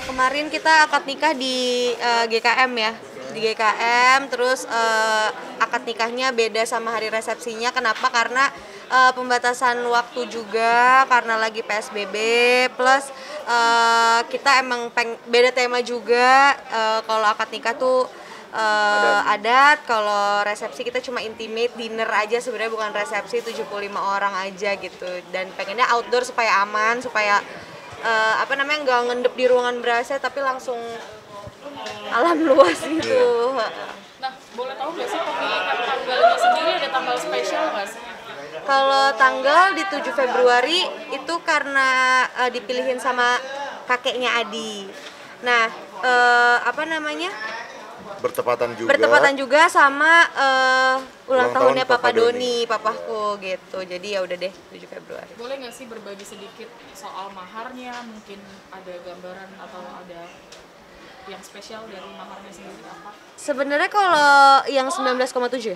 kemarin kita akad nikah di GKM ya, di GKM. Terus akad nikahnya beda sama hari resepsinya. Kenapa? Karena pembatasan waktu juga, karena lagi PSBB. Plus kita emang beda tema juga. Kalau akad nikah tuh adat, kalau resepsi kita cuma intimate dinner aja, sebenarnya bukan resepsi, 75 orang aja gitu. Dan pengennya outdoor supaya aman, supaya nggak ngendep di ruangan ber-AC tapi langsung alam luas gitu. Nah, boleh tahu nggak sih pemilihan tanggalnya sendiri ada tanggal spesial nggak sih? Kalau tanggal di 7 Februari itu karena dipilihin sama kakeknya Adi. Nah, bertepatan juga sama ulang tahunnya Papa Doni, papaku gitu. Jadi ya udah deh 7 Februari. Boleh nggak sih berbagi sedikit soal maharnya? Mungkin ada gambaran atau ada yang spesial dari maharnya sendiri apa? Sebenarnya kalau yang 19,7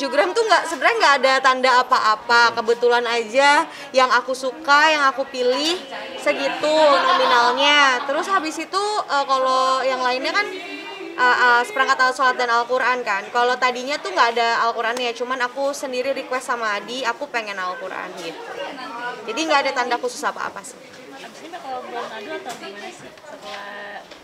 gram tuh sebenarnya nggak ada tanda apa-apa. Kebetulan aja yang aku suka, yang aku pilih segitu nominalnya. Terus habis itu kalau yang lainnya kan seperangkat alat sholat dan Al-Quran kan. Kalau tadinya tuh nggak ada Al-Qurannya, cuman aku sendiri request sama Adi, aku pengen Al-Quran gitu. Jadi nggak ada tanda khusus apa-apa sih. Abis ini kalau bulan madu atau gimana sih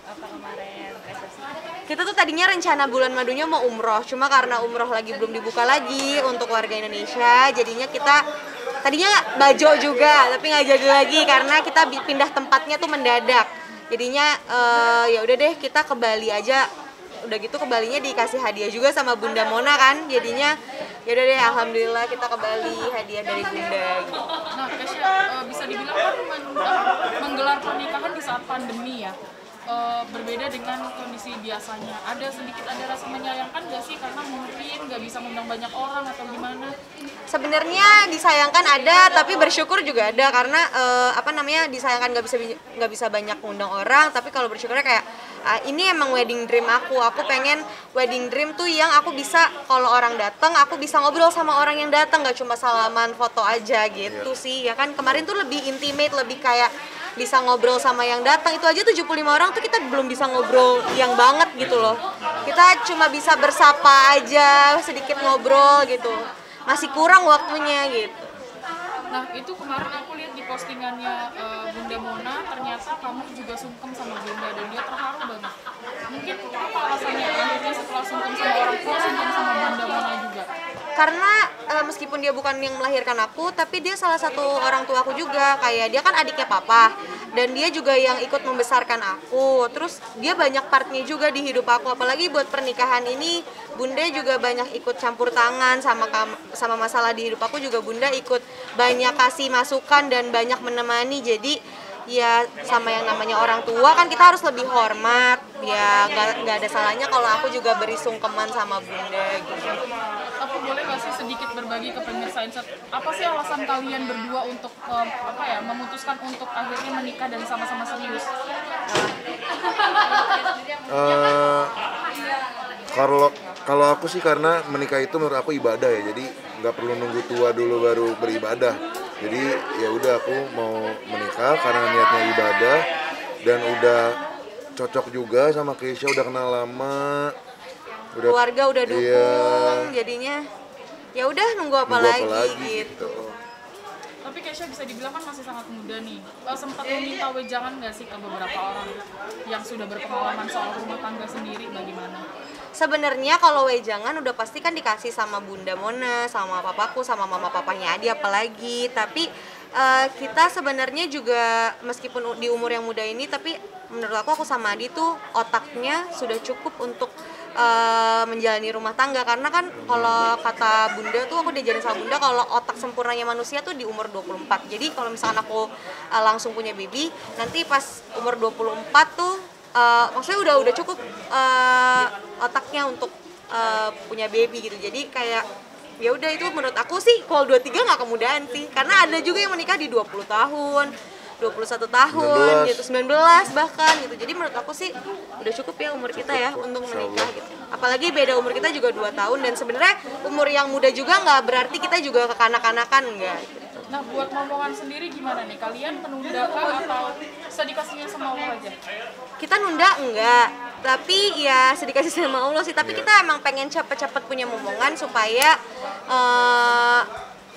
setelah kemarin resepsi? Kita tuh tadinya rencana bulan madunya mau umroh, cuma karena umroh lagi belum dibuka lagi untuk warga Indonesia, jadinya kita tadinya Bajo juga, tapi nggak jadi lagi karena kita pindah tempatnya tuh mendadak. Jadinya ya udah deh kita ke Bali aja. Udah gitu ke Balinya dikasih hadiah juga sama Bunda Mona kan. Jadinya ya udah deh, alhamdulillah kita ke Bali, hadiah dari Bunda gitu. Nah, Kesha, bisa dibilang kan menggelar pernikahan di saat pandemi ya. Berbeda dengan kondisi biasanya. Ada rasa menyayangkan nggak sih karena mungkin nggak bisa mengundang banyak orang atau gimana? Sebenarnya disayangkan ada, tapi bersyukur juga ada karena disayangkan nggak bisa banyak mengundang orang, tapi kalau bersyukurnya kayak ini emang wedding dream aku pengen wedding dream tuh yang aku bisa kalau orang datang aku bisa ngobrol sama orang yang datang, nggak cuma salaman foto aja gitu sih ya kan. Kemarin tuh lebih intimate, lebih kayak bisa ngobrol sama yang datang. Itu aja 75 orang tuh kita belum bisa ngobrol yang banget gitu loh. Kita cuma bisa bersapa aja, sedikit ngobrol gitu. Masih kurang waktunya gitu. Nah, itu kemarin aku lihat di postingannya Bunda Mona, ternyata kamu juga sungkem sama Bunda dan dia terharu banget. Mungkin apa alasannya akhirnya setelah sungkem sama orang tua, sungkem sama Bunda Mona juga? Karena meskipun dia bukan yang melahirkan aku, tapi dia salah satu orang tua aku juga. Kayak dia kan adiknya papa, dan dia juga yang ikut membesarkan aku. Terus dia banyak partnya juga di hidup aku, apalagi buat pernikahan ini Bunda juga banyak ikut campur tangan sama masalah di hidup aku juga. Bunda ikut banyak kasih masukan dan banyak menemani. Jadi ya sama yang namanya orang tua kan kita harus lebih hormat. Ya nggak ada salahnya kalau aku juga beri sungkeman sama Bunda gitu. Aku boleh nggak sih sedikit berbagi ke pemirsa Insight, apa sih alasan kalian berdua untuk memutuskan untuk akhirnya menikah dan sama-sama serius? Kalau aku sih karena menikah itu menurut aku ibadah ya, jadi nggak perlu nunggu tua dulu baru beribadah. Jadi ya udah aku mau menikah karena niatnya ibadah dan udah cocok juga sama Kesha, udah kenal lama. Keluarga udah dukung, jadinya ya udah nunggu apa lagi gitu. Tapi Kesha bisa dibilang kan masih sangat muda nih. Sempat meminta wejangan nggak sih ke beberapa orang yang sudah berpengalaman soal rumah tangga sendiri, bagaimana? Sebenarnya kalau wejangan udah pasti kan dikasih sama Bunda Mona, sama papaku, sama mama papanya Adi apalagi. Tapi kita sebenarnya juga meskipun di umur yang muda ini, tapi menurut aku sama Adi tuh otaknya sudah cukup untuk menjalani rumah tangga. Karena kan kalau kata Bunda tuh, aku diajarin sama Bunda kalau otak sempurnanya manusia tuh di umur 24. Jadi kalau misalkan aku langsung punya baby, nanti pas umur 24 tuh maksudnya udah cukup otaknya untuk punya baby gitu. Jadi kayak ya udah, itu menurut aku sih kalau 23 nggak kemudahan sih. Karena ada juga yang menikah di 20 tahun, 21 tahun, 19. gitu, 19 bahkan gitu. Jadi menurut aku sih udah cukup ya umur kita ya untuk menikah gitu. Apalagi beda umur kita juga 2 tahun, dan sebenarnya umur yang muda juga nggak berarti kita juga kekanak-kanakan, enggak gitu. Nah, buat momongan sendiri gimana nih? Kalian menunda kah atau sedikasinya sama Allah aja? Kita nunda enggak, tapi ya sedikit sama Allah sih. Tapi kita emang pengen cepet-cepet punya momongan supaya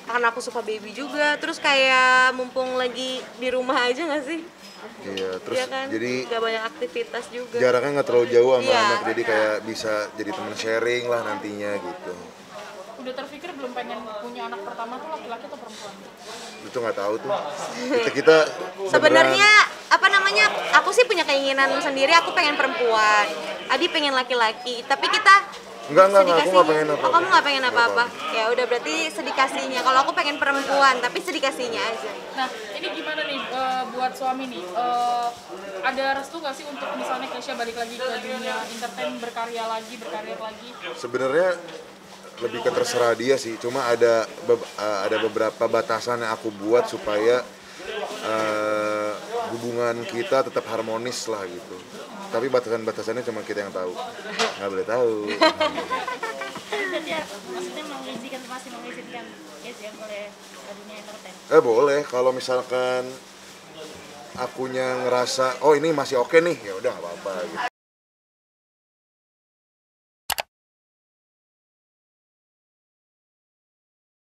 karena aku suka baby juga, terus kayak mumpung lagi di rumah aja nggak sih? Iya, terus Iya kan? jadi Nggak banyak aktivitas juga. jaraknya nggak terlalu jauh sama Iya. anak, jadi kayak bisa jadi teman sharing lah nantinya gitu. Udah terpikir belum pengen punya anak pertama tuh laki-laki atau perempuan? Itu nggak tahu tuh. Kita Sebenarnya apa namanya? Aku sih punya keinginan sendiri. Aku pengen perempuan. Adi pengen laki-laki. Tapi kita Enggak, aku nggak sedikasinya- pengen apa-apa. Oh, kamu nggak pengen apa-apa? Ya udah berarti sedikasinya. Kalau aku pengen perempuan, tapi sedikasinya aja. Nah, ini gimana nih buat suami nih? Ada restu nggak sih untuk misalnya Kesha balik lagi ke dunia entertain, berkarir lagi? sebenarnya lebih ke terserah dia sih, cuma ada beberapa batasan yang aku buat supaya hubungan kita tetap harmonis lah gitu. Tapi batasan-batasannya cuma kita yang tahu, nggak boleh tahu. Tapi berarti ya, maksudnya masih mengizinkan Kesha boleh ke dunia entertain. Boleh kalau misalkan akunya ngerasa oh ini masih oke nih, ya udah nggak apa-apa gitu.